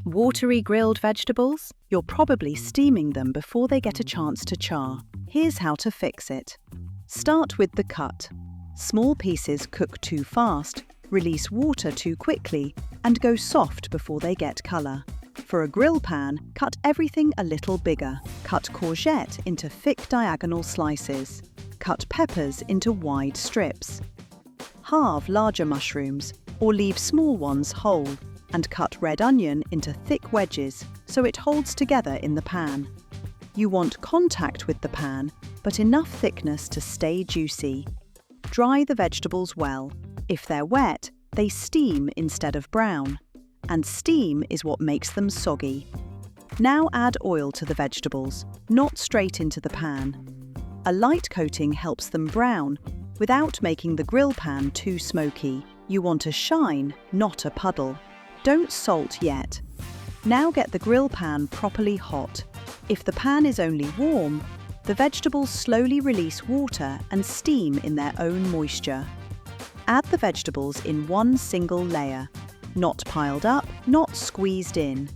Watery grilled vegetables? You're probably steaming them before they get a chance to char. Here's how to fix it. Start with the cut. Small pieces cook too fast, release water too quickly, and go soft before they get colour. For a grill pan, cut everything a little bigger. Cut courgette into thick diagonal slices. Cut peppers into wide strips. Halve larger mushrooms, or leave small ones whole, and cut red onion into thick wedges so it holds together in the pan. You want contact with the pan, but enough thickness to stay juicy. Dry the vegetables well. If they're wet, they steam instead of brown, and steam is what makes them soggy. Now add oil to the vegetables, not straight into the pan. A light coating helps them brown without making the grill pan too smoky. You want a shine, not a puddle. Don't salt yet. Now get the grill pan properly hot. If the pan is only warm, the vegetables slowly release water and steam in their own moisture. Add the vegetables in one single layer, not piled up, not squeezed in.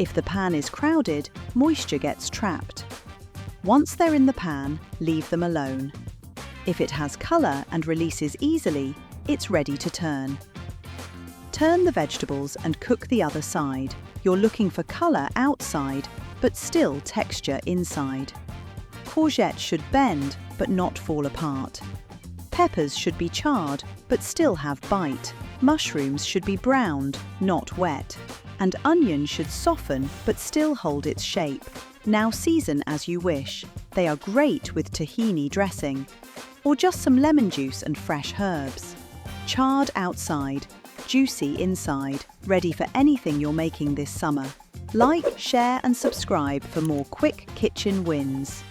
If the pan is crowded, moisture gets trapped. Once they're in the pan, leave them alone. If it has colour and releases easily, it's ready to turn. Turn the vegetables and cook the other side. You're looking for colour outside, but still texture inside. Courgettes should bend, but not fall apart. Peppers should be charred, but still have bite. Mushrooms should be browned, not wet. And onion should soften, but still hold its shape. Now season as you wish. They are great with tahini dressing, or just some lemon juice and fresh herbs. Charred outside, juicy inside, ready for anything you're making this summer. Like, share and subscribe for more quick kitchen wins.